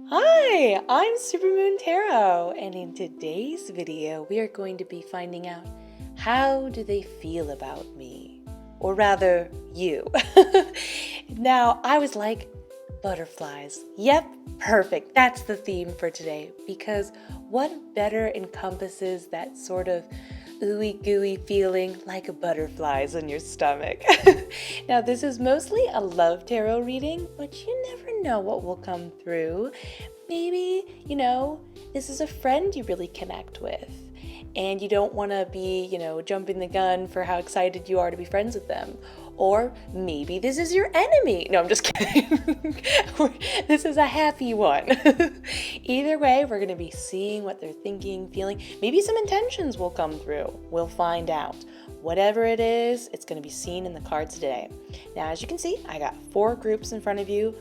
Hi, I'm Supermoon Tarot, and in today's video, we are going to be finding out how do they feel about me, or rather, you. Now, I was like, butterflies. Yep, perfect. That's the theme for today, because what better encompasses that sort of ooey gooey feeling like butterflies in your stomach. Now, this is mostly a love tarot reading, but you never know what will come through. Maybe, this is a friend you really connect with, and you don't want to be, jumping the gun for how excited you are to be friends with them. Or maybe this is your enemy. No, I'm just kidding. This is a happy one. Either way, we're going to be seeing what they're thinking, feeling. Maybe some intentions will come through. We'll find out. Whatever it is, it's going to be seen in the cards today. Now, as you can see, I got 4 groups in front of you.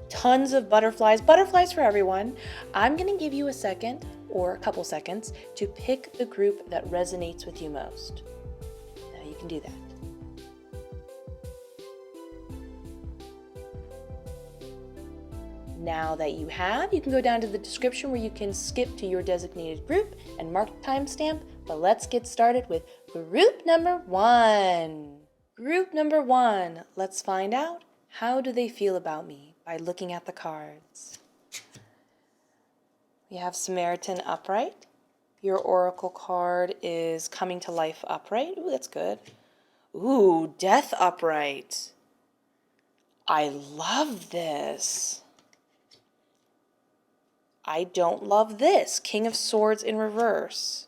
Tons of butterflies for everyone. I'm going to give you a second or a couple seconds to pick the group that resonates with you most. Now you can do that. Now that you have, you can go down to the description where you can skip to your designated group and mark the timestamp, but let's get started with group number 1. Group number 1, let's find out how do they feel about me by looking at the cards. We have Samaritan upright. Your oracle card is coming to life upright. Ooh, that's good. Ooh, death upright. I love this. I don't love this. King of Swords in reverse.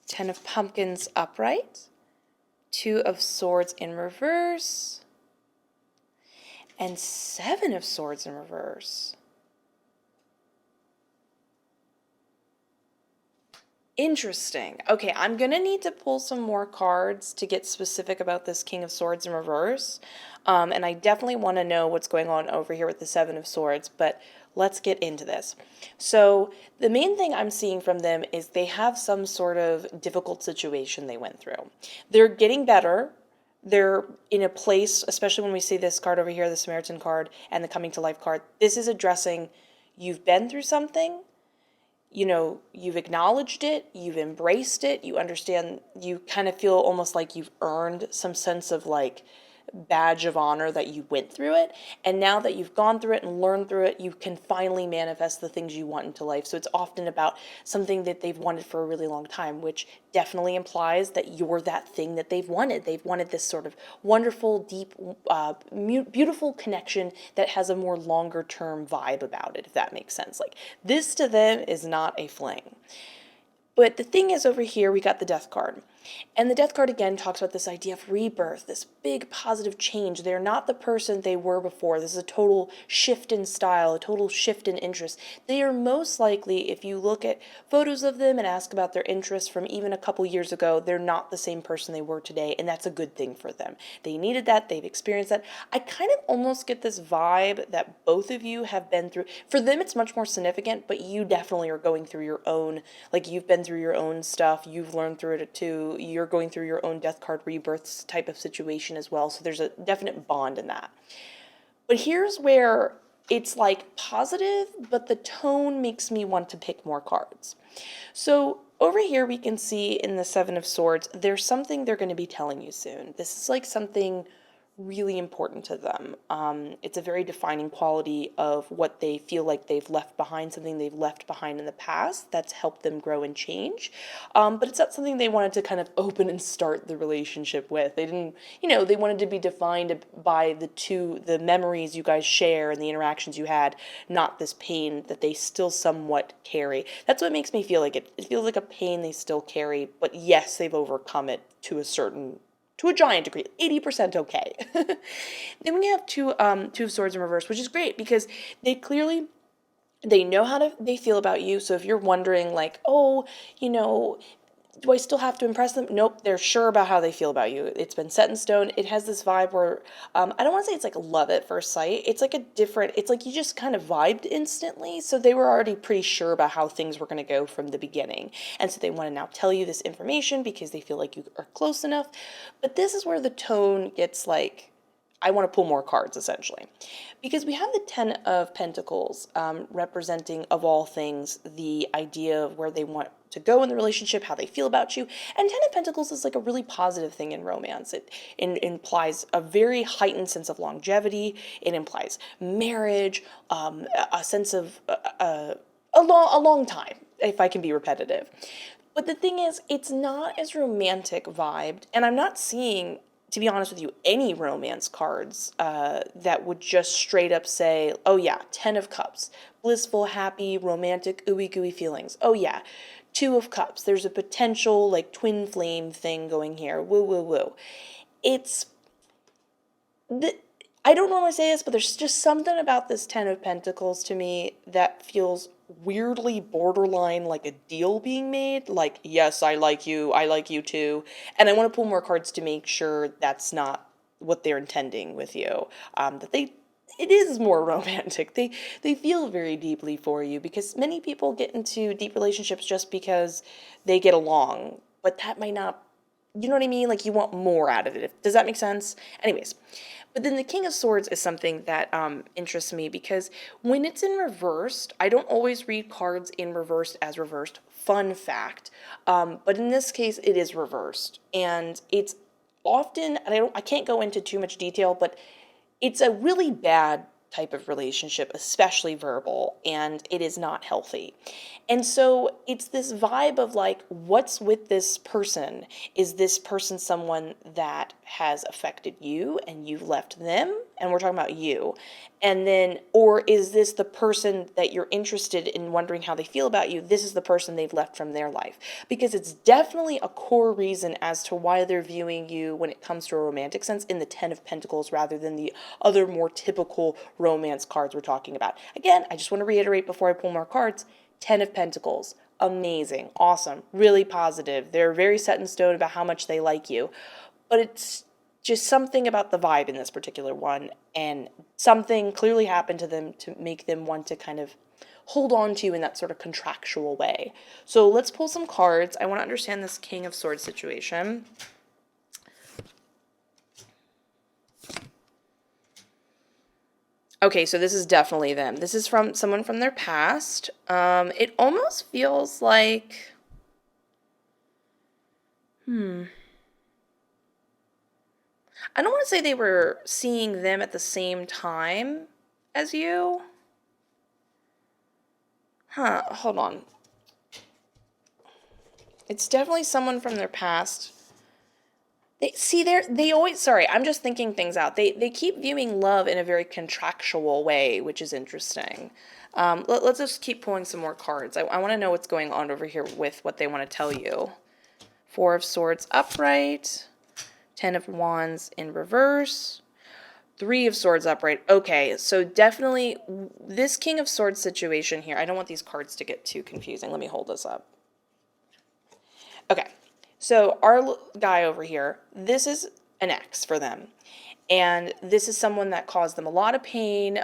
10 of Pumpkins upright. 2 of Swords in reverse. And 7 of Swords in reverse. Interesting. Okay, I'm going to need to pull some more cards to get specific about this King of Swords in reverse. And I definitely want to know what's going on over here with the 7 of Swords, but let's get into this. So the main thing I'm seeing from them is they have some sort of difficult situation they went through. They're getting better. They're in a place, especially when we see this card over here, the Samaritan card, and the Coming to Life card. This is addressing you've been through something. You've acknowledged it, you've embraced it, you understand, you kind of feel almost like you've earned some sense of like badge of honor that you went through it. And now that you've gone through it and learned through it, you can finally manifest the things you want into life. So it's often about something that they've wanted for a really long time, which definitely implies that you're that thing that they've wanted. They've wanted this sort of wonderful, deep, beautiful connection that has a more longer term vibe about it, if that makes sense. Like, this to them is not a fling. But the thing is, over here, we got the Death card. And the Death card, again, talks about this idea of rebirth, this big positive change. They're not the person they were before. This is a total shift in style, a total shift in interest. They are most likely, if you look at photos of them and ask about their interests from even a couple years ago, they're not the same person they were today, and that's a good thing for them. They needed that. They've experienced that. I kind of almost get this vibe that both of you have been through. For them, it's much more significant, but you definitely are going through your own, like, you've been through your own stuff. You've learned through it too. You're going through your own death card rebirths type of situation as well. So there's a definite bond in that. But here's where it's like positive, but the tone makes me want to pick more cards. So over here we can see in the 7 of Swords, there's something they're going to be telling you soon. This is like something really important to them. It's a very defining quality of what they feel like they've left behind, something they've left behind in the past that's helped them grow and change. But it's not something they wanted to kind of open and start the relationship with. They didn't, they wanted to be defined by the memories you guys share and the interactions you had, not this pain that they still somewhat carry. That's what makes me feel like it. It feels like a pain they still carry, but yes, they've overcome it to a giant degree, 80% okay. Then we have two of Swords in reverse, which is great because they know how they feel about you. So if you're wondering like, oh, do I still have to impress them? Nope, they're sure about how they feel about you. It's been set in stone. It has this vibe where, I don't want to say it's like love at first sight. It's like it's like you just kind of vibed instantly. So they were already pretty sure about how things were going to go from the beginning. And so they want to now tell you this information because they feel like you are close enough. But this is where the tone gets like, I want to pull more cards, essentially. Because we have the Ten of Pentacles representing, of all things, the idea of where they want to go in the relationship, how they feel about you. And Ten of Pentacles is like a really positive thing in romance. It implies a very heightened sense of longevity. It implies marriage, a sense of a long time, if I can be repetitive. But the thing is, it's not as romantic vibed, and I'm not seeing, to be honest with you, any romance cards that would just straight up say, oh yeah, Ten of Cups, blissful, happy, romantic, ooey gooey feelings. Oh yeah, Two of Cups, there's a potential like twin flame thing going here. Woo woo woo. It's I don't normally say this, but there's just something about this Ten of Pentacles to me that feels weirdly borderline like a deal being made. Like, yes, I like you too. And I want to pull more cards to make sure that's not what they're intending with you. It is more romantic. They feel very deeply for you, because many people get into deep relationships just because they get along. But that might not, you know what I mean? Like, you want more out of it. Does that make sense? Anyways, but then the King of Swords is something that interests me, because when it's in reversed, I don't always read cards in reversed as reversed. Fun fact. But in this case, it is reversed. And it's often, and I can't go into too much detail, but it's a really bad type of relationship, especially verbal, and it is not healthy. And so it's this vibe of like, what's with this person? Is this person someone that has affected you and you've left them? And we're talking about you. And then, or is this the person that you're interested in, wondering how they feel about you? This is the person they've left from their life. Because it's definitely a core reason as to why they're viewing you when it comes to a romantic sense in the Ten of Pentacles rather than the other more typical romance cards we're talking about. Again, I just want to reiterate before I pull more cards, Ten of Pentacles, amazing, awesome, really positive. They're very set in stone about how much they like you. But it's just something about the vibe in this particular one, and something clearly happened to them to make them want to kind of hold on to you in that sort of contractual way. So let's pull some cards. I want to understand this King of Swords situation. Okay, so this is definitely them. This is from someone from their past. It almost feels like... I don't want to say they were seeing them at the same time as you. Hold on. It's definitely someone from their past. They always, sorry, I'm just thinking things out. They keep viewing love in a very contractual way, which is interesting. Let's just keep pulling some more cards. I want to know what's going on over here with what they want to tell you. Four of Swords upright. Ten of Wands in reverse. Three of Swords upright. Okay, so definitely this King of Swords situation here. I don't want these cards to get too confusing. Let me hold this up. Okay. So our guy over here, this is an ex for them. And this is someone that caused them a lot of pain,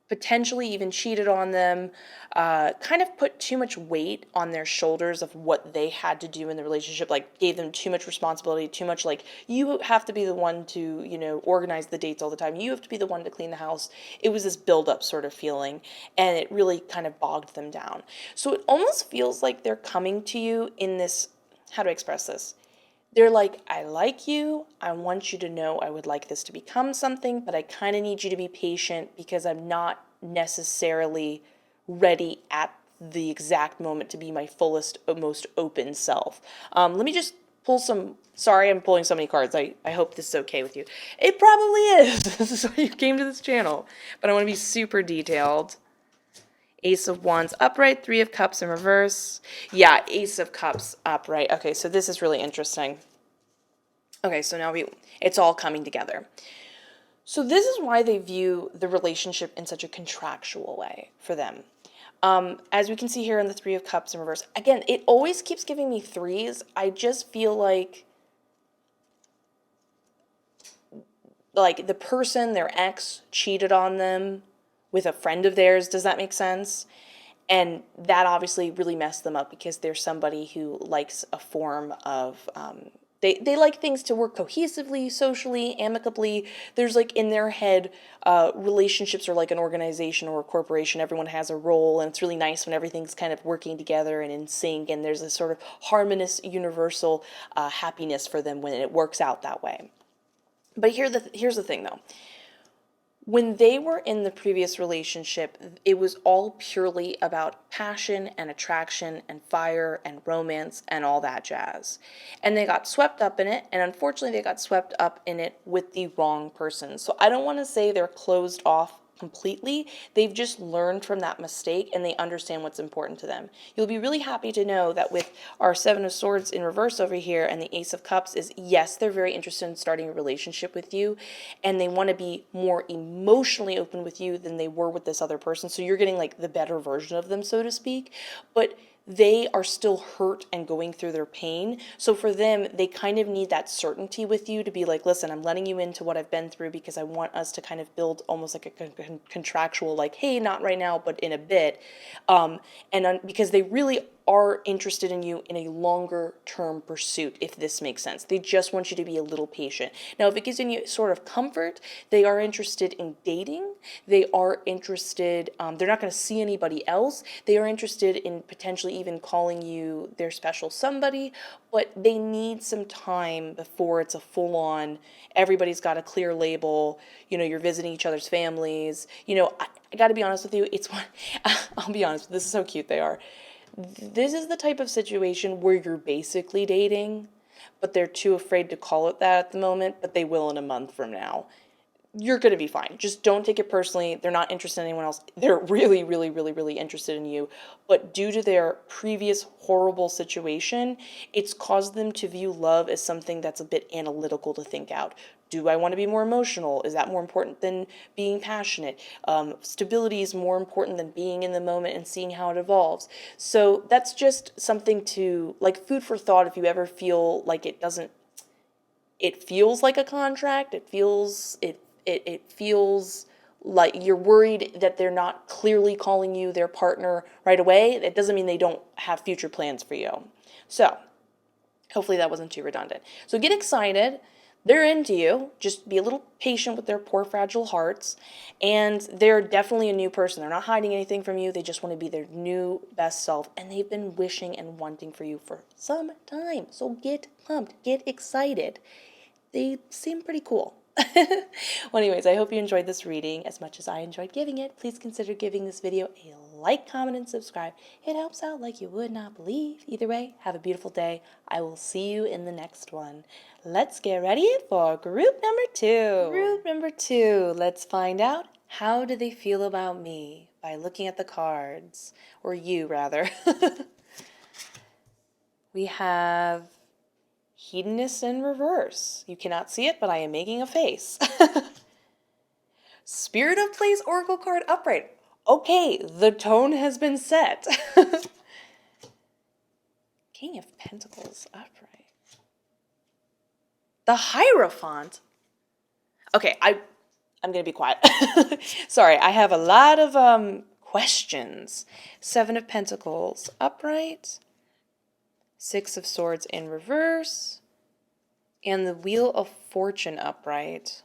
potentially even cheated on them, kind of put too much weight on their shoulders of what they had to do in the relationship, like gave them too much responsibility, too much like, you have to be the one to, organize the dates all the time. You have to be the one to clean the house. It was this build-up sort of feeling, and it really kind of bogged them down. So it almost feels like they're coming to you in this, how do I express this? They're like, I like you. I want you to know I would like this to become something, but I kind of need you to be patient because I'm not necessarily ready at the exact moment to be my fullest, most open self. Let me just pull some, sorry I'm pulling so many cards. I hope this is okay with you. It probably is. This is why you came to this channel. But I want to be super detailed. Ace of Wands upright, Three of Cups in reverse. Yeah, Ace of Cups upright. Okay, so this is really interesting. Okay, so now it's all coming together. So this is why they view the relationship in such a contractual way for them. As we can see here in the Three of Cups in reverse, again, it always keeps giving me threes. I just feel like the person, their ex, cheated on them with a friend of theirs. Does that make sense? And that obviously really messed them up because they're somebody who likes a form of They like things to work cohesively, socially, amicably. There's like in their head, relationships are like an organization or a corporation. Everyone has a role, and it's really nice when everything's kind of working together and in sync, and there's a sort of harmonious, universal happiness for them when it works out that way. But here's the thing though. When they were in the previous relationship, it was all purely about passion and attraction and fire and romance and all that jazz. And they got swept up in it, and unfortunately they got swept up in it with the wrong person. So I don't want to say they're closed off completely. They've just learned from that mistake and they understand what's important to them. You'll be really happy to know that with our Seven of Swords in reverse over here and the Ace of Cups is, yes, they're very interested in starting a relationship with you and they want to be more emotionally open with you than they were with this other person. So you're getting like the better version of them, so to speak. But they are still hurt and going through their pain. So for them, they kind of need that certainty with you to be like, listen, I'm letting you into what I've been through because I want us to kind of build almost like a contractual, like, hey, not right now, but in a bit. Because they really are interested in you in a longer term pursuit, if this makes sense. They just want you to be a little patient. Now, if it gives you sort of comfort, they are interested in dating. They are interested, they're not going to see anybody else. They are interested in potentially even calling you their special somebody, but they need some time before it's a full on, everybody's got a clear label, you're visiting each other's families. I got to be honest with you, it's one, I'll be honest, this is so cute they are. This is the type of situation where you're basically dating, but they're too afraid to call it that at the moment, but they will in a month from now. You're going to be fine. Just don't take it personally. They're not interested in anyone else. They're really, really, really, really interested in you. But due to their previous horrible situation, it's caused them to view love as something that's a bit analytical to think out. Do I want to be more emotional? Is that more important than being passionate? Stability is more important than being in the moment and seeing how it evolves. So that's just something to, like, food for thought if you ever feel like it feels like a contract. It feels like you're worried that they're not clearly calling you their partner right away. It doesn't mean they don't have future plans for you. So hopefully that wasn't too redundant. So get excited. They're into you. Just be a little patient with their poor, fragile hearts. And they're definitely a new person. They're not hiding anything from you. They just want to be their new best self. And they've been wishing and wanting for you for some time. So get pumped. Get excited. They seem pretty cool. Well, anyways, I hope you enjoyed this reading as much as I enjoyed giving it. Please consider giving this video a like, comment, and subscribe. It helps out like you would not believe. Either way, have a beautiful day. I will see you in the next one. Let's get ready for group number 2. Group number 2. Let's find out, how do they feel about me by looking at the cards. Or you, rather. We have Hedonist in reverse. You cannot see it, but I am making a face. Spirit of Place Oracle card upright. Okay, the tone has been set. King of Pentacles upright. The Hierophant. Okay, I'm going to be quiet. Sorry, I have a lot of questions. Seven of Pentacles upright. Six of Swords in reverse. And the Wheel of Fortune upright.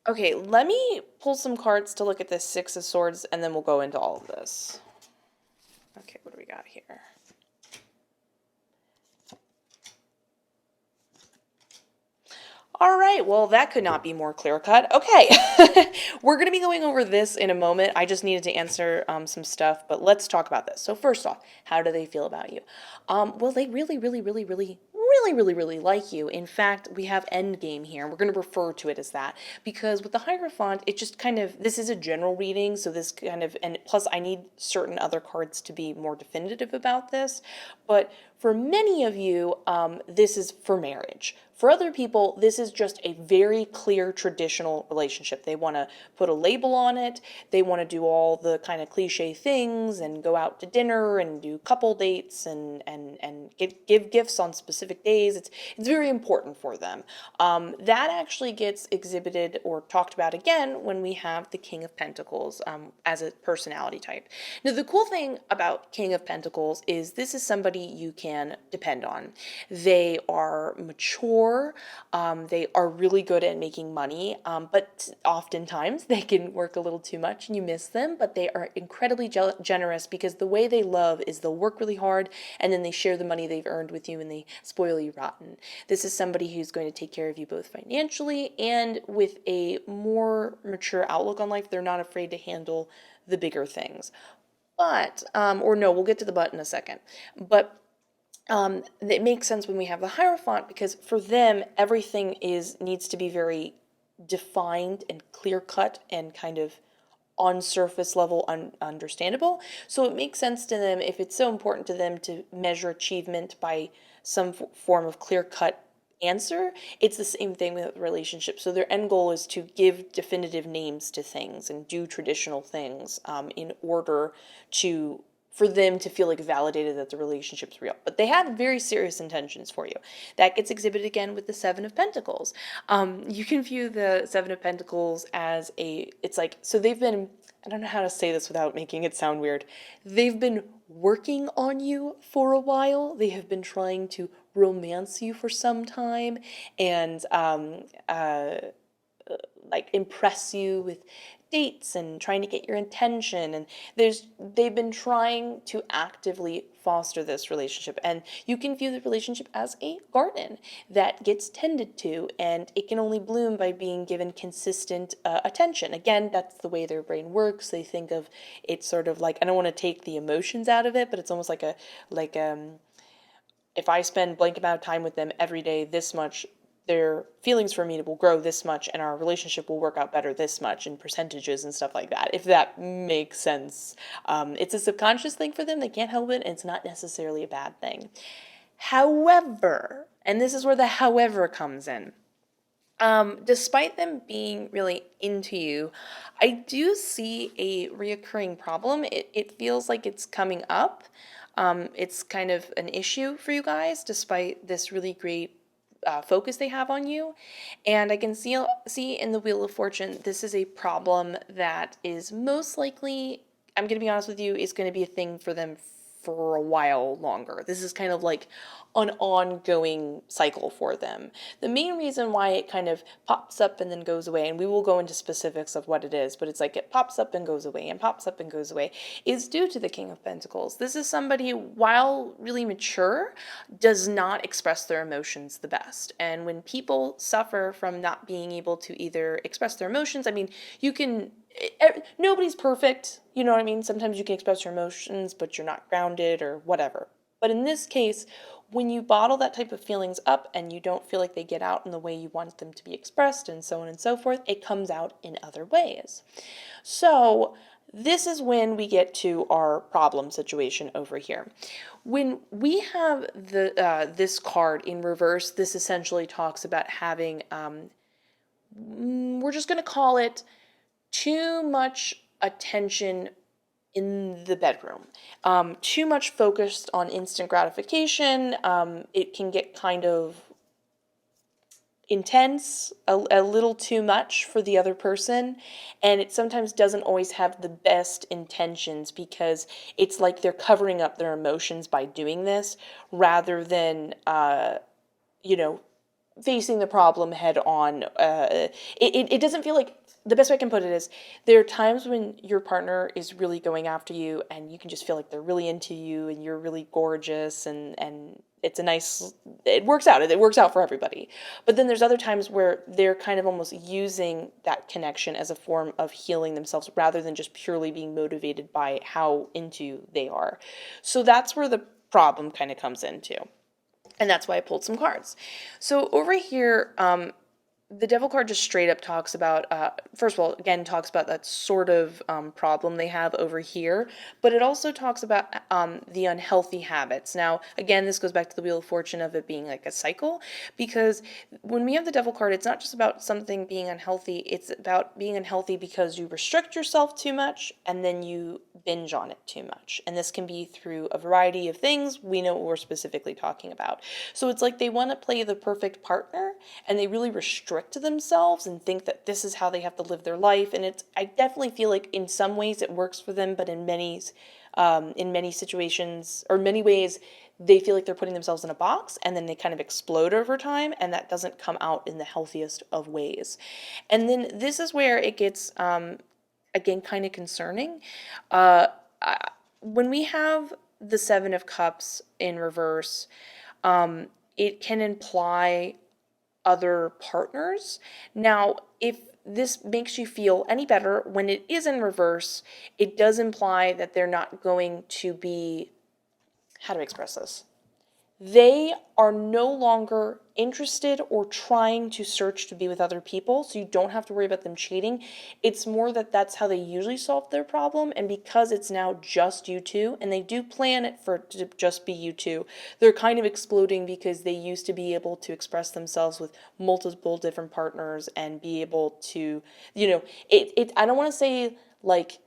Okay, let me pull some cards to look at this Six of Swords, and then we'll go into all of this. Okay, what do we got here? All right, well, that could not be more clear-cut. Okay, we're going to be going over this in a moment. I just needed to answer some stuff, but let's talk about this. So first off, how do they feel about you? Well, they really like you. In fact, we have endgame here. We're going to refer to it as that because with the Hierophant, it just kind of, this is a general reading, so this kind of, and plus I need certain other cards to be more definitive about this, but For many of you, this is for marriage. For other people, this is just a very clear traditional relationship. They want to put a label on it. They want to do all the kind of cliche things and go out to dinner and do couple dates and give gifts on specific days. It's very important for them. That actually gets exhibited or talked about again when we have the King of Pentacles as a personality type. Now, the cool thing about King of Pentacles is this is somebody you can depend on. They are mature. They are really good at making money, but oftentimes they can work a little too much and you miss them, but they are incredibly generous because the way they love is they'll work really hard and then they share the money they've earned with you and they spoil you rotten. This is somebody who's going to take care of you both financially and with a more mature outlook on life. They're not afraid to handle the bigger things. But, or no, we'll get to the but in a second. But it makes sense when we have the Hierophant because for them, everything needs to be very defined and clear cut and kind of on surface level understandable. So it makes sense to them if it's so important to them to measure achievement by some form of clear cut answer. It's the same thing with relationships. So their end goal is to give definitive names to things and do traditional things in order for them to feel like validated that the relationship's real. But they have very serious intentions for you. That gets exhibited again with the Seven of Pentacles. You can view the Seven of Pentacles as so they've been, I don't know how to say this without making it sound weird. They've been working on you for a while. They have been trying to romance you for some time and impress you with dates and trying to get your attention, and they've been trying to actively foster this relationship. And you can view the relationship as a garden that gets tended to, and it can only bloom by being given consistent attention. Again, that's the way their brain works. They think of it sort of like, I don't want to take the emotions out of it, but it's almost like if I spend blank amount of time with them every day, this much, their feelings for me will grow this much and our relationship will work out better this much in percentages and stuff like that, if that makes sense. It's a subconscious thing for them. They can't help it, and it's not necessarily a bad thing. However, and this is where the however comes in, despite them being really into you, I do see a reoccurring problem. It feels like it's coming up. It's kind of an issue for you guys, despite this really great focus they have on you. And I can see in the Wheel of Fortune, this is a problem that is most likely, I'm going to be honest with you, is going to be a thing for them for a while longer. This is kind of like an ongoing cycle for them. The main reason why it kind of pops up and then goes away, and we will go into specifics of what it is, but it's like it pops up and goes away and pops up and goes away, is due to the King of Pentacles. This is somebody, while really mature, does not express their emotions the best. And when people suffer from not being able to either express their emotions, I mean, nobody's perfect, you know what I mean? Sometimes you can express your emotions, but you're not grounded or whatever. But in this case, when you bottle that type of feelings up and you don't feel like they get out in the way you want them to be expressed and so on and so forth, it comes out in other ways. So this is when we get to our problem situation over here. When we have this card in reverse, this essentially talks about having, we're just going to call it too much attention in the bedroom, too much focused on instant gratification. It can get kind of intense, a little too much for the other person, and it sometimes doesn't always have the best intentions because it's like they're covering up their emotions by doing this rather than, facing the problem head on. It doesn't feel like, the best way I can put it is, there are times when your partner is really going after you and you can just feel like they're really into you and you're really gorgeous and it's it works out for everybody. But then there's other times where they're kind of almost using that connection as a form of healing themselves rather than just purely being motivated by how into they are. So that's where the problem kind of comes into. And that's why I pulled some cards. So over here, the devil card just straight up talks about, first of all, again, talks about that sort of problem they have over here, but it also talks about the unhealthy habits. Now, again, this goes back to the Wheel of Fortune of it being like a cycle, because when we have the devil card, it's not just about something being unhealthy, it's about being unhealthy because you restrict yourself too much and then you binge on it too much. And this can be through a variety of things. We know what we're specifically talking about. So it's like they want to play the perfect partner and they really restrict themselves and think that this is how they have to live their life. And I definitely feel like in some ways it works for them, but in many situations or many ways, they feel like they're putting themselves in a box and then they kind of explode over time, and that doesn't come out in the healthiest of ways. And then this is where it gets, again, kind of concerning. Uh, when we have the Seven of Cups in reverse, it can imply other partners. Now, if this makes you feel any better, when it is in reverse, it does imply that they're not going to be, how do I express this? They are no longer interested or trying to search to be with other people, so you don't have to worry about them cheating. It's more that that's how they usually solve their problem, and because it's now just you two, and they do plan it for it to just be you two, they're kind of exploding because they used to be able to express themselves with multiple different partners and be able to, I don't want to say like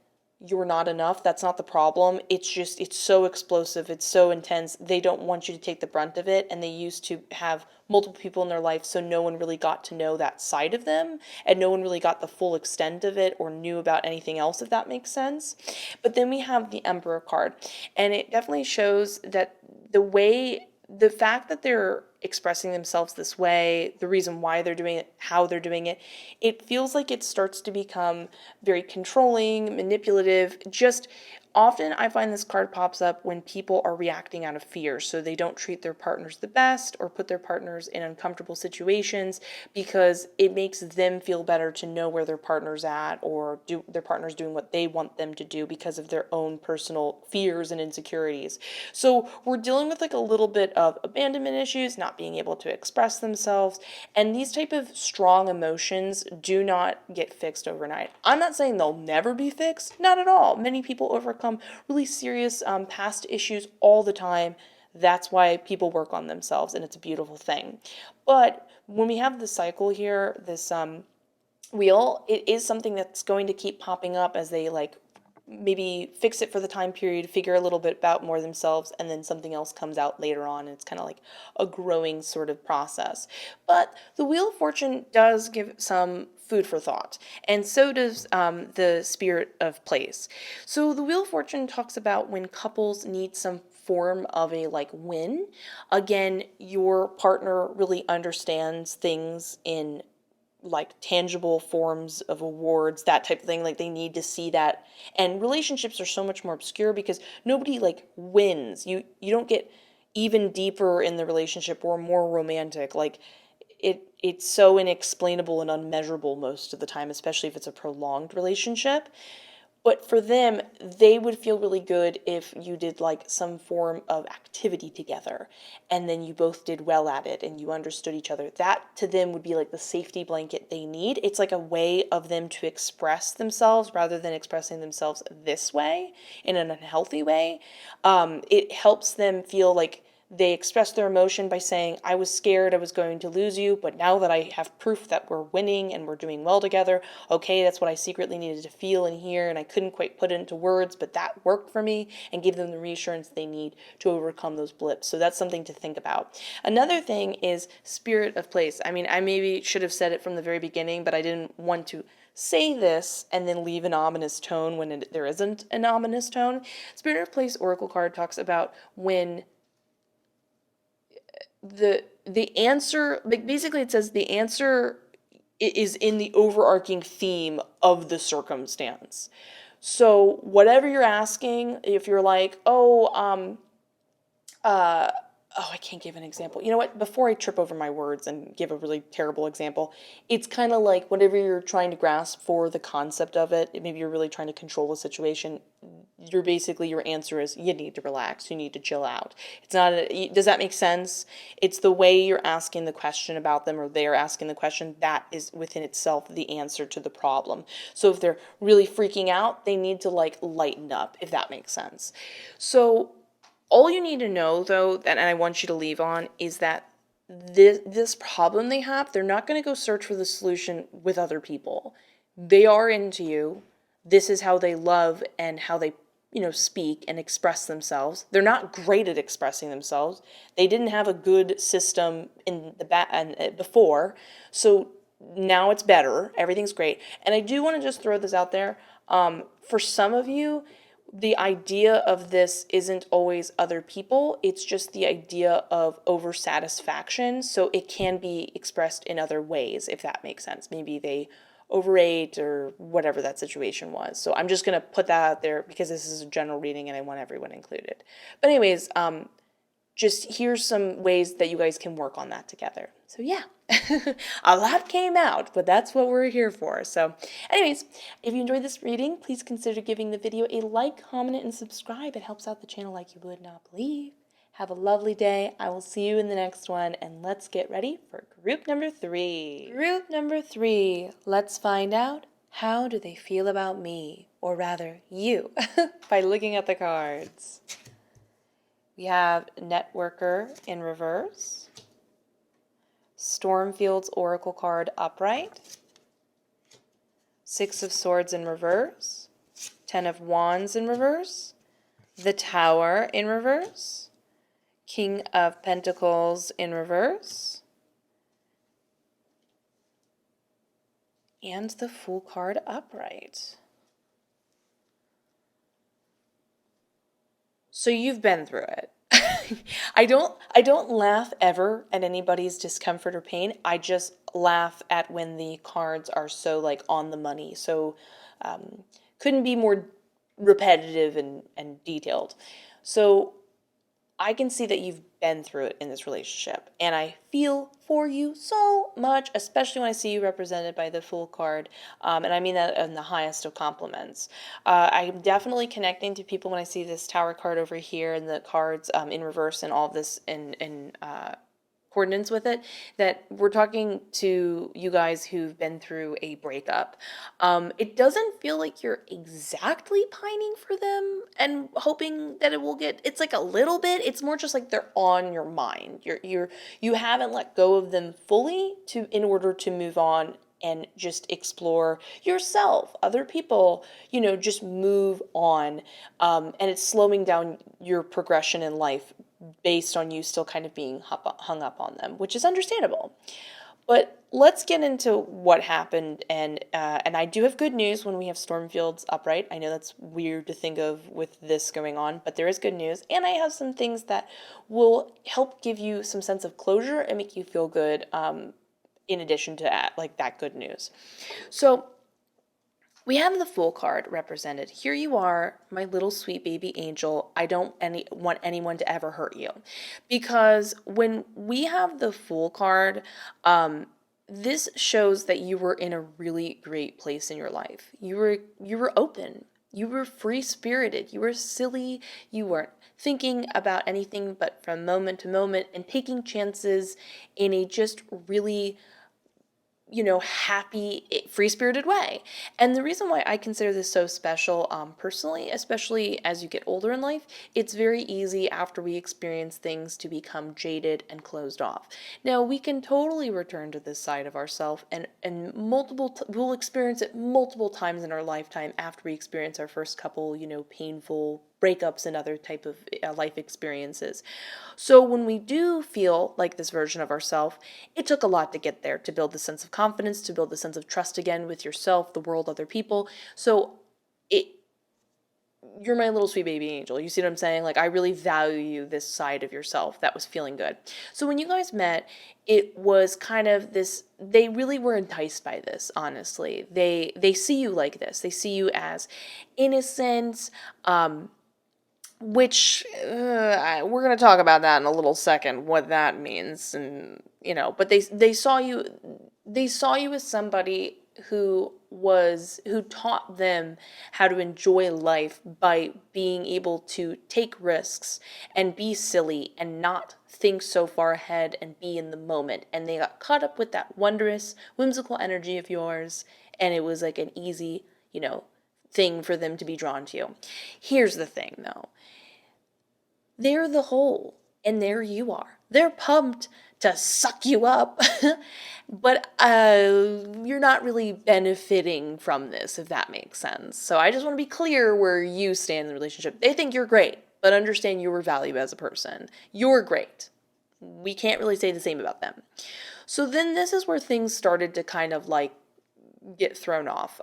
you're not enough. That's not the problem. It's just, it's so explosive. It's so intense. They don't want you to take the brunt of it. And they used to have multiple people in their life, so no one really got to know that side of them. And no one really got the full extent of it or knew about anything else, if that makes sense. But then we have the Emperor card. And it definitely shows that the fact that they're expressing themselves this way, the reason why they're doing it, how they're doing it, it feels like it starts to become very controlling, manipulative. Just often I find this card pops up when people are reacting out of fear. So they don't treat their partners the best or put their partners in uncomfortable situations because it makes them feel better to know where their partner's at, or their partner's doing what they want them to do because of their own personal fears and insecurities. So we're dealing with like a little bit of abandonment issues, not being able to express themselves, and these type of strong emotions do not get fixed overnight. I'm not saying they'll never be fixed, not at all. Many people overcome really serious past issues all the time. That's why people work on themselves, and it's a beautiful thing. But when we have the cycle here, this wheel, it is something that's going to keep popping up as they like maybe fix it for the time period, figure a little bit about more themselves, and then something else comes out later on. And it's kind of like a growing sort of process. But the Wheel of Fortune does give some food for thought, and so does the Spirit of Place. So the Wheel of Fortune talks about when couples need some form of a like win. Again, your partner really understands things in like tangible forms of awards, that type of thing. Like they need to see that. And relationships are so much more obscure because nobody like wins. You don't get even deeper in the relationship or more romantic. Like it's so inexplainable and unmeasurable most of the time, especially if it's a prolonged relationship. But for them, they would feel really good if you did like some form of activity together and then you both did well at it and you understood each other. That to them would be like the safety blanket they need. It's like a way of them to express themselves rather than expressing themselves this way in an unhealthy way. It helps them feel like they express their emotion by saying, I was scared I was going to lose you, but now that I have proof that we're winning and we're doing well together, okay, that's what I secretly needed to feel and hear, and I couldn't quite put it into words, but that worked for me and gave them the reassurance they need to overcome those blips. So that's something to think about. Another thing is Spirit of Place. I mean, I maybe should have said it from the very beginning, but I didn't want to say this and then leave an ominous tone when there isn't an ominous tone. Spirit of Place Oracle card talks about when the answer, like basically it says the answer is in the overarching theme of the circumstance. So whatever you're asking, if you're like, I can't give an example. You know what? Before I trip over my words and give a really terrible example, it's kind of like whatever you're trying to grasp for the concept of it, maybe you're really trying to control the situation, you're basically, your answer is you need to relax, you need to chill out. It's not does that make sense? It's the way you're asking the question about them, or they're asking the question, that is within itself the answer to the problem. So if they're really freaking out, they need to like lighten up, if that makes sense. So all you need to know, though, that, and I want you to leave on, is that this problem they have, they're not going to go search for the solution with other people. They are into you. This is how they love and how they, speak and express themselves. They're not great at expressing themselves. They didn't have a good system in the before, so now it's better. Everything's great. And I do want to just throw this out there. For some of you, the idea of this isn't always other people. It's just the idea of over-satisfaction. So it can be expressed in other ways, if that makes sense. Maybe they overate or whatever that situation was. So I'm just going to put that out there because this is a general reading and I want everyone included. But anyways, just here's some ways that you guys can work on that together. So yeah, a lot came out, but that's what we're here for. So anyways, if you enjoyed this reading, please consider giving the video a like, comment, and subscribe. It helps out the channel like you would not believe. Have a lovely day. I will see you in the next one, and let's get ready for group number 3. Group number 3, let's find out, how do they feel about me, or rather you, by looking at the cards. We have Networker in reverse, Stormfield's Oracle card upright, Six of Swords in reverse, Ten of Wands in reverse, the Tower in reverse, King of Pentacles in reverse, and the Fool card upright. So you've been through it. I don't laugh ever at anybody's discomfort or pain. I just laugh at when the cards are so like on the money. So couldn't be more repetitive and detailed. So I can see that you've been through it in this relationship, and I feel for you so much, especially when I see you represented by the Fool card, and I mean that in the highest of compliments. I'm definitely connecting to people when I see this Tower card over here and the cards in reverse and all of this in coordinates with it, that we're talking to you guys who've been through a breakup. It doesn't feel like you're exactly pining for them and hoping that it will get, it's like a little bit, it's more just like they're on your mind. You haven't let go of them fully in order to move on and just explore yourself, other people, just move on. And it's slowing down your progression in life based on you still kind of being hung up on them, which is understandable. But let's get into what happened, and I do have good news when we have Stormfield's upright. I know that's weird to think of with this going on, but there is good news, and I have some things that will help give you some sense of closure and make you feel good, in addition to like that good news. So we have the Fool card represented. Here you are, my little sweet baby angel. I don't want anyone to ever hurt you. Because when we have the Fool card, this shows that you were in a really great place in your life. You were open. You were free-spirited. You were silly. You weren't thinking about anything but from moment to moment and taking chances in a just really happy, free-spirited way. And the reason why I consider this so special, personally, especially as you get older in life, it's very easy after we experience things to become jaded and closed off. Now, we can totally return to this side of ourselves, and we'll experience it multiple times in our lifetime after we experience our first couple, painful breakups and other type of life experiences. So when we do feel like this version of ourselves, it took a lot to get there, to build the sense of confidence, to build the sense of trust again with yourself, the world, other people. So you're my little sweet baby angel. You see what I'm saying? Like, I really value this side of yourself that was feeling good. So when you guys met, it was kind of this, they really were enticed by this, honestly. They see you like this. They see you as innocent, which we're going to talk about that in a little second, what that means. And, but they saw you as somebody who taught them how to enjoy life by being able to take risks and be silly and not think so far ahead and be in the moment. And they got caught up with that wondrous, whimsical energy of yours, and it was like an easy, thing for them to be drawn to you. Here's the thing though. They're the whole, and there you are. They're pumped to suck you up, but you're not really benefiting from this, if that makes sense. So I just want to be clear where you stand in the relationship. They think you're great, but understand your value as a person. You're great. We can't really say the same about them. So then this is where things started to kind of like get thrown off.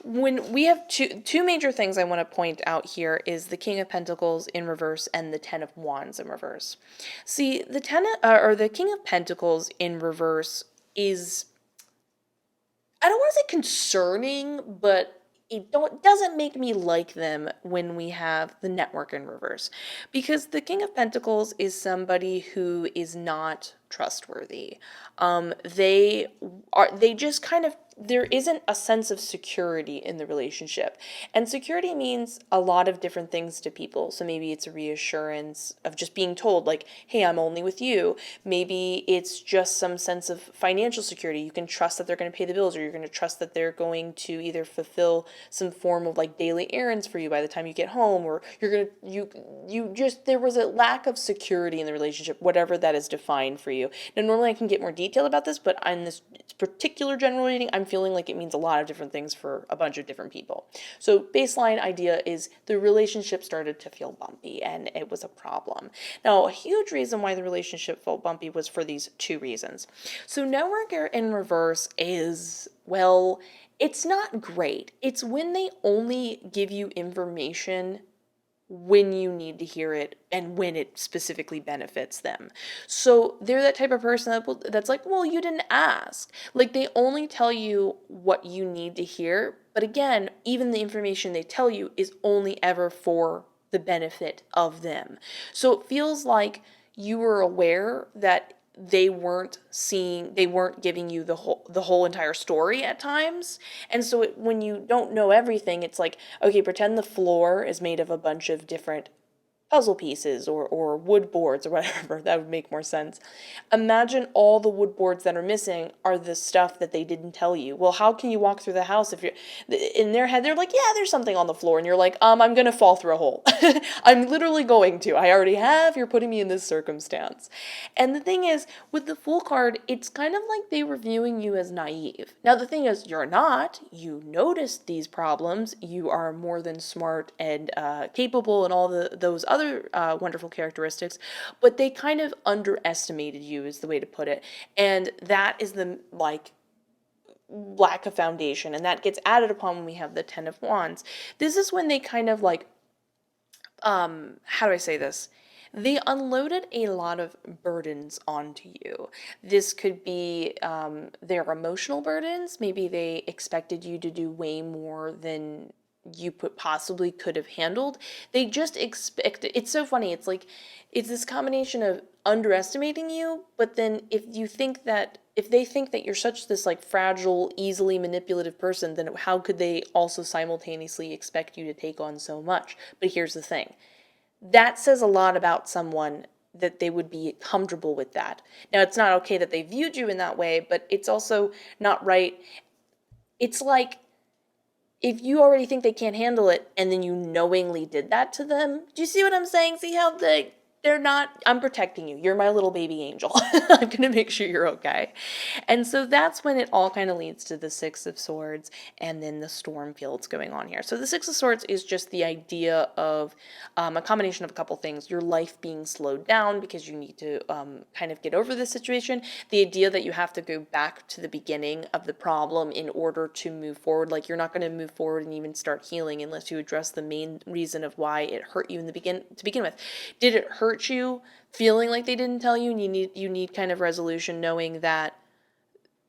When we have two major things I want to point out here is the King of Pentacles in reverse and the Ten of Wands in reverse. See, the the King of Pentacles in reverse is, I don't want to say concerning, but it doesn't make me like them when we have the Network in reverse, because the King of Pentacles is somebody who is not trustworthy. They just kind of, there isn't a sense of security in the relationship. And security means a lot of different things to people. So maybe it's a reassurance of just being told, like, hey, I'm only with you. Maybe it's just some sense of financial security. You can trust that they're going to pay the bills, or you're going to trust that they're going to either fulfill some form of like daily errands for you by the time you get home, or there was a lack of security in the relationship, whatever that is defined for you. Now, normally I can get more detailed about this, but in this particular general reading, I'm feeling like it means a lot of different things for a bunch of different people. So baseline idea is the relationship started to feel bumpy, and it was a problem. Now, a huge reason why the relationship felt bumpy was for these two reasons. So Network in reverse is, well, it's not great. It's when they only give you information when you need to hear it and when it specifically benefits them. So they're that type of person that's like, well, you didn't ask. Like, they only tell you what you need to hear. But again, even the information they tell you is only ever for the benefit of them. So it feels like you were aware that they weren't giving you the whole entire story at times. And so when you don't know everything, it's like, okay, pretend the floor is made of a bunch of different puzzle pieces or wood boards or whatever. That would make more sense. Imagine all the wood boards that are missing are the stuff that they didn't tell you. Well, how can you walk through the house if you're in their head? They're like, yeah, there's something on the floor, and you're like, I'm gonna fall through a hole. I'm literally going to. I already have. You're putting me in this circumstance. And the thing is, with the Fool card, it's kind of like they were viewing you as naive. Now, the thing is, you're not. You noticed these problems. You are more than smart and capable, and all those other wonderful characteristics, but they kind of underestimated you, is the way to put it. And that is the lack of foundation, and that gets added upon when we have the Ten of Wands. This is when they kind of how do I say this? They unloaded a lot of burdens onto you. This could be their emotional burdens. Maybe they expected you to do way more than you possibly could have handled. They just expect, it's so funny, it's like, it's this combination of underestimating you, but then if they think that you're such this like fragile, easily manipulative person, then how could they also simultaneously expect you to take on so much? But here's the thing, that says a lot about someone, that they would be comfortable with that. Now, it's not okay that they viewed you in that way, but it's also not right. It's like, if you already think they can't handle it and then you knowingly did that to them, do you see what I'm saying? See how they're not, I'm protecting you. You're my little baby angel. I'm going to make sure you're okay. And so that's when it all kind of leads to the Six of Swords and then the storm fields going on here. So the Six of Swords is just the idea of a combination of a couple things. Your life being slowed down because you need to kind of get over this situation. The idea that you have to go back to the beginning of the problem in order to move forward. Like, you're not going to move forward and even start healing unless you address the main reason of why it hurt you to begin with. Did it hurt you feeling like they didn't tell you, and you need kind of resolution knowing that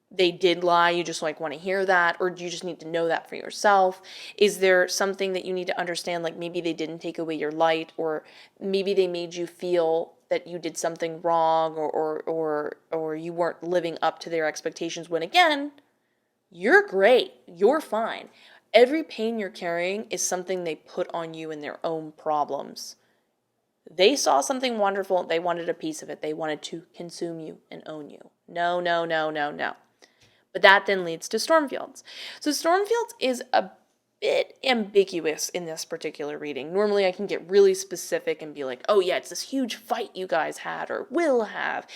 they did lie, you just like want to hear that, or do you just need to know that for yourself? Is there something that you need to understand, like maybe they didn't take away your light, or maybe they made you feel that you did something wrong, or you weren't living up to their expectations, when again, You're great. You're fine. Every pain you're carrying is something they put on you in their own problems. They saw something wonderful. They wanted a piece of it. They wanted to consume you and own you. No, no, no, no, no. But that then leads to Stormfields. So Stormfields is a bit ambiguous in this particular reading. Normally I can get really specific and be like, oh yeah, it's this huge fight you guys had or will have.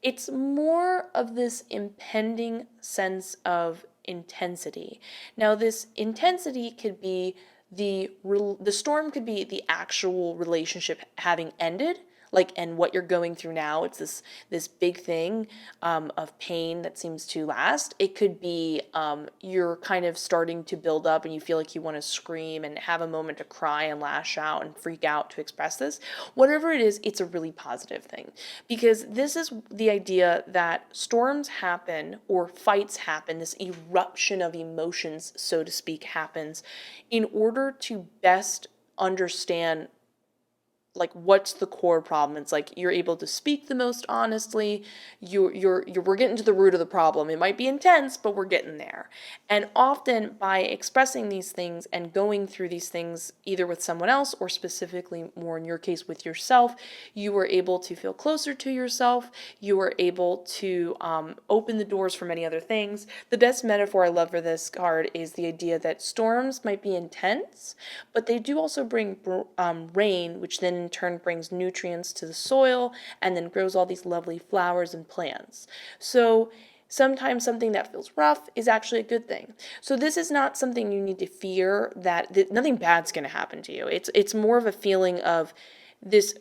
It's more of this impending sense of intensity. Now this intensity could be the storm could be the actual relationship having ended, like, and what you're going through now. It's this big thing of pain that seems to last. It could be you're kind of starting to build up and you feel like you want to scream and have a moment to cry and lash out and freak out to express this. Whatever it is, it's a really positive thing, because this is the idea that storms happen or fights happen, this eruption of emotions, so to speak, happens in order to best understand, like, what's the core problem. It's like you're able to speak the most honestly. We're getting to the root of the problem. It might be intense, but we're getting there. And often by expressing these things and going through these things either with someone else or specifically more in your case with yourself, you are able to feel closer to yourself. You are able to open the doors for many other things. The best metaphor I love for this card is the idea that storms might be intense, but they do also bring rain, which then in turn brings nutrients to the soil and then grows all these lovely flowers and plants. So sometimes something that feels rough is actually a good thing. So this is not something you need to fear, that nothing bad's going to happen to you. It's more of a feeling of this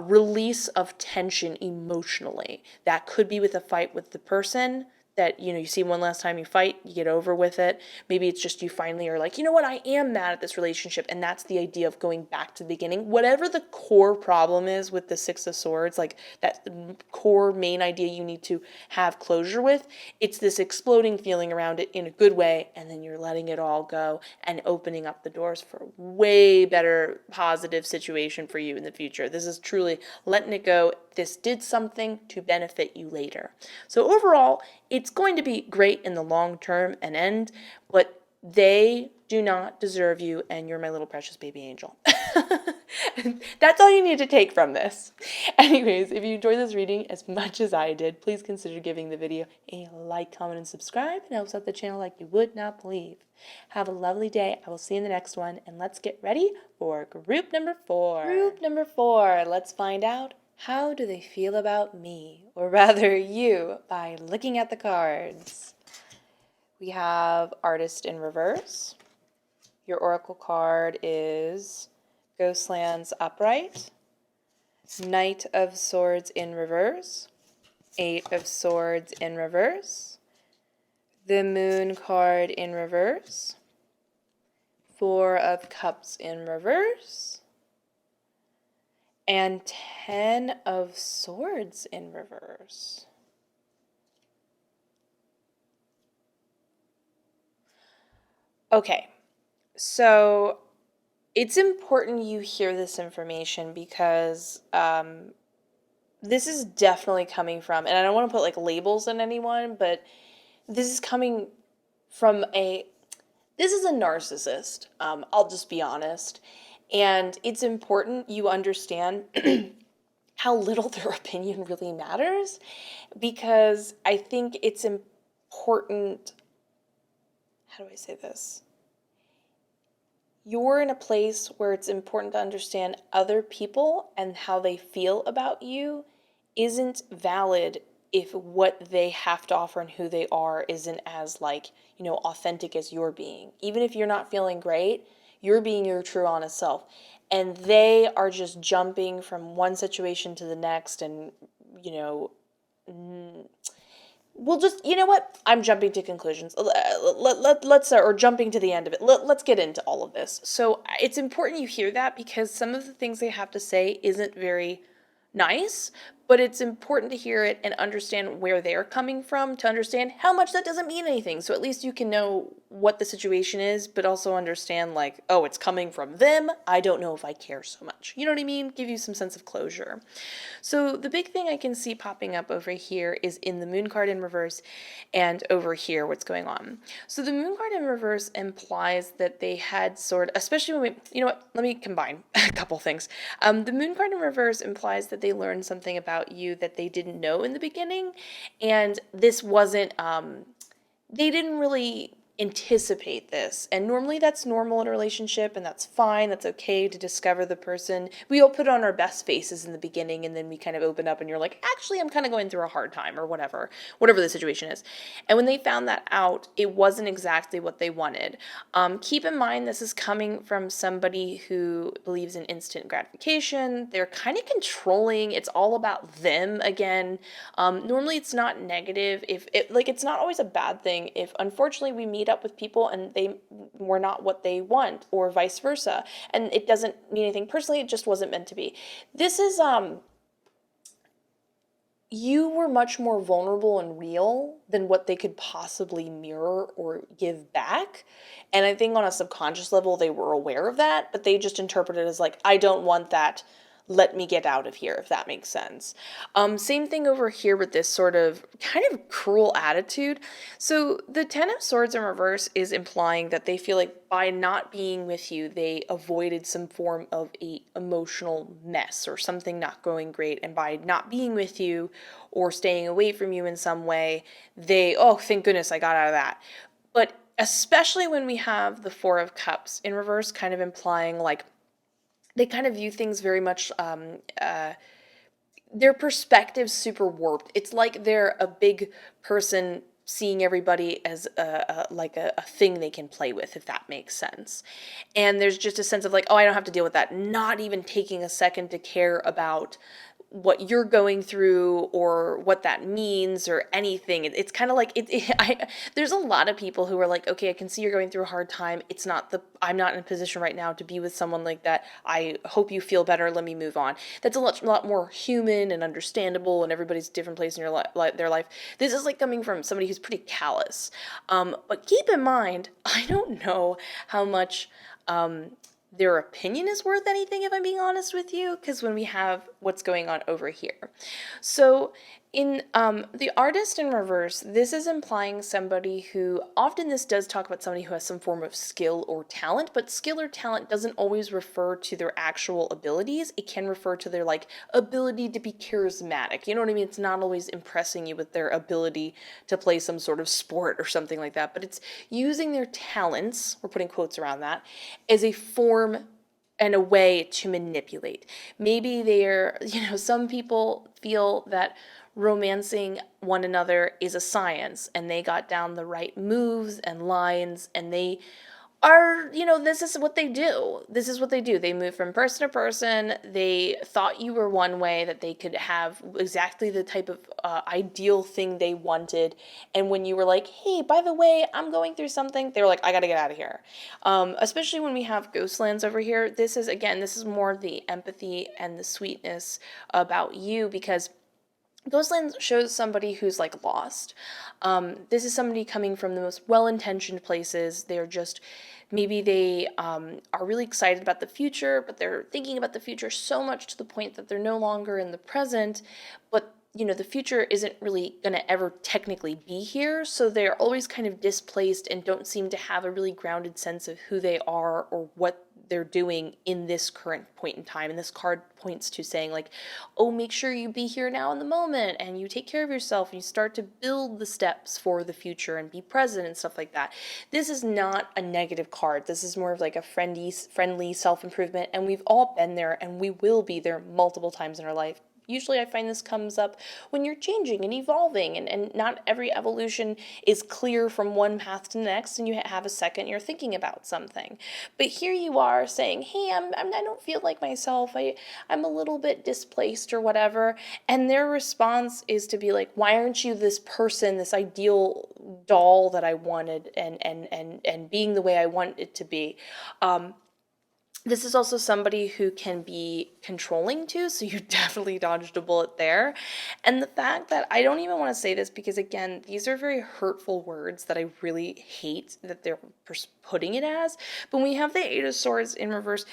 release of tension emotionally. That could be with a fight with the person that, you see one last time, you fight, you get over with it. Maybe it's just you finally are like, you know what, I am mad at this relationship, and that's the idea of going back to the beginning. Whatever the core problem is with the Six of Swords, like that core main idea you need to have closure with, it's this exploding feeling around it in a good way, and then you're letting it all go and opening up the doors for a way better positive situation for you in the future. This is truly letting it go. This did something to benefit you later. So overall, it's going to be great in the long term and end, but they do not deserve you, and you're my little precious baby angel. That's all you need to take from this. Anyways, if you enjoyed this reading as much as I did, please consider giving the video a like, comment, and subscribe. It helps out the channel like you would not believe. Have a lovely day. I will see you in the next one, and let's get ready for group number 4. Group number 4. Let's find out, how do they feel about me, or rather you, by looking at the cards. We have Artist in reverse. Your oracle card is Ghostlands upright, Knight of Swords in reverse, 8 of Swords in reverse, the Moon card in reverse, 4 of Cups in reverse, and 10 of Swords in reverse. Okay, so it's important you hear this information because this is definitely coming from, and I don't want to put like labels on anyone, but this is coming from this is a narcissist. I'll just be honest. And it's important you understand how little their opinion really matters, because I think it's important. How do I say this? You're in a place where it's important to understand other people and how they feel about you isn't valid if what they have to offer and who they are isn't as, like, authentic as you're being. Even if you're not feeling great, you're being your true, honest self. And they are just jumping from one situation to the next and, we'll just, you know what? I'm jumping to conclusions. Let's or jumping to the end of it. Let's get into all of this. So it's important you hear that, because some of the things they have to say isn't very nice, but it's important to hear it and understand where they're coming from to understand how much that doesn't mean anything. So at least you can know what the situation is, but also understand like, oh, it's coming from them. I don't know if I care so much. You know what I mean? Give you some sense of closure. So the big thing I can see popping up over here is in the moon card in reverse and over here what's going on. So the moon card in reverse implies that they had especially when we, you know what, let me combine a couple things. The moon card in reverse implies that they learned something about you that they didn't know in the beginning, and this wasn't, they didn't really anticipate this. And normally that's normal in a relationship, and that's fine. That's okay to discover the person. We all put on our best faces in the beginning, and then we kind of open up and you're like, actually, I'm kind of going through a hard time or whatever the situation is. And when they found that out, it wasn't exactly what they wanted. Keep in mind, this is coming from somebody who believes in instant gratification. They're kind of controlling. It's all about them again. Normally it's not negative. It's not always a bad thing if unfortunately we meet up with people and they were not what they want, or vice versa. And it doesn't mean anything personally, it just wasn't meant to be. This is, you were much more vulnerable and real than what they could possibly mirror or give back. And I think on a subconscious level, they were aware of that, but they just interpreted it as like, I don't want that. Let me get out of here, if that makes sense. Same thing over here with this sort of kind of cruel attitude. So the Ten of Swords in reverse is implying that they feel like by not being with you, they avoided some form of a emotional mess or something not going great. And by not being with you or staying away from you in some way, they, oh, thank goodness I got out of that. But especially when we have the Four of Cups in reverse, kind of implying like, they kind of view things very much, their perspective's super warped. It's like they're a big person seeing everybody as a thing they can play with, if that makes sense. And there's just a sense of like, oh, I don't have to deal with that. Not even taking a second to care about what you're going through or what that means or anything. It's kind of like there's a lot of people who are like, okay, I can see you're going through a hard time. I'm not in a position right now to be with someone like that. I hope you feel better. Let me move on. That's a lot more human and understandable, and everybody's different place in their life. This is like coming from somebody who's pretty callous. But keep in mind, I don't know how much their opinion is worth anything, if I'm being honest with you, because when we have what's going on over here. So in the artist in reverse, this is implying somebody who, often this does talk about somebody who has some form of skill or talent, but skill or talent doesn't always refer to their actual abilities. It can refer to their like ability to be charismatic. You know what I mean? It's not always impressing you with their ability to play some sort of sport or something like that, but it's using their talents, we're putting quotes around that, as a form and a way to manipulate. Maybe some people feel that romancing one another is a science, and they got down the right moves and lines, and they are, this is what they do. This is what they do. They move from person to person. They thought you were one way, that they could have exactly the type of ideal thing they wanted. And when you were like, hey, by the way, I'm going through something, they were like, I got to get out of here. Especially when we have Ghostlands over here. This is more the empathy and the sweetness about you, because Ghostlands shows somebody who's like lost. This is somebody coming from the most well-intentioned places. They're just, maybe they are really excited about the future, but they're thinking about the future so much to the point that they're no longer in the present. But the future isn't really going to ever technically be here, so they're always kind of displaced and don't seem to have a really grounded sense of who they are or what they're doing in this current point in time. And this card points to saying like, oh, make sure you be here now in the moment, and you take care of yourself, and you start to build the steps for the future and be present and stuff like that. This is not a negative card. This is more of like a friendly self-improvement, and we've all been there, and we will be there multiple times in our life. Usually I find this comes up when you're changing and evolving, and not every evolution is clear from one path to the next, and you have a second you're thinking about something. But here you are saying, hey, I don't feel like myself, I'm a little bit displaced or whatever, and their response is to be like, why aren't you this person, this ideal doll that I wanted, and being the way I want it to be? This is also somebody who can be controlling too, so you definitely dodged a bullet there. And the fact that I don't even want to say this because, again, these are very hurtful words that I really hate that they're putting it as. But when we have the Eight of Swords in reverse,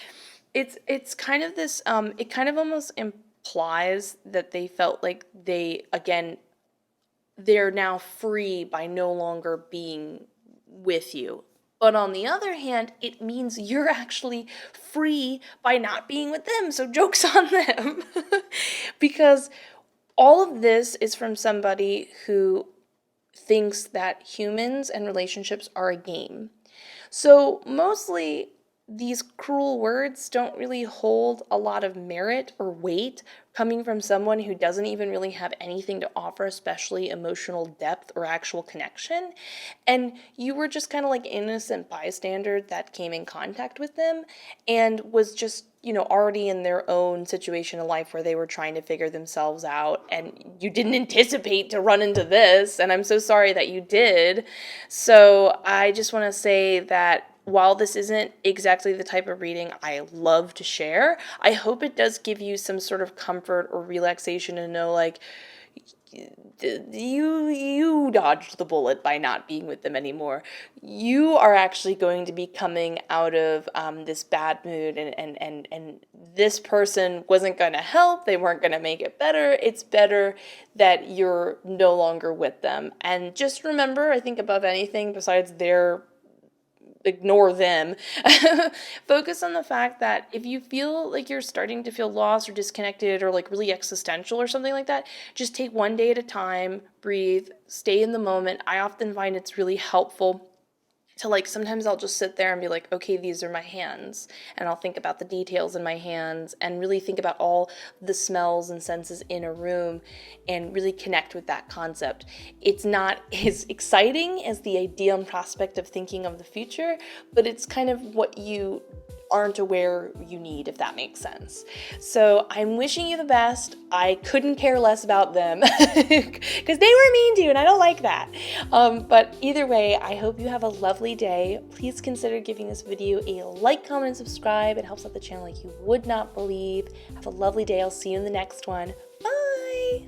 it's kind of this, it kind of almost implies that they felt like they're now free by no longer being with you. But on the other hand, it means you're actually free by not being with them. So joke's on them. Because all of this is from somebody who thinks that humans and relationships are a game. So mostly these cruel words don't really hold a lot of merit or weight coming from someone who doesn't even really have anything to offer, especially emotional depth or actual connection. And you were just kind of like innocent bystander that came in contact with them and was just, already in their own situation in life where they were trying to figure themselves out, and you didn't anticipate to run into this, and I'm so sorry that you did. So I just want to say that while this isn't exactly the type of reading I love to share, I hope it does give you some sort of comfort or relaxation to know, like, you dodged the bullet by not being with them anymore. You are actually going to be coming out of this bad mood, and this person wasn't going to help. They weren't going to make it better. It's better that you're no longer with them. And just remember, I think above anything besides ignore them. Focus on the fact that if you feel like you're starting to feel lost or disconnected or like really existential or something like that, just take one day at a time, breathe, stay in the moment. I often find it's really helpful to, like, sometimes I'll just sit there and be like, okay, these are my hands, and I'll think about the details in my hands and really think about all the smells and senses in a room and really connect with that concept. It's not as exciting as the idea and prospect of thinking of the future, but it's kind of what you aren't aware you need, if that makes sense. So I'm wishing you the best. I couldn't care less about them because they were mean to you, and I don't like that. But either way, I hope you have a lovely day. Please consider giving this video a like, comment, and subscribe. It helps out the channel like you would not believe. Have a lovely day. I'll see you in the next one. Bye!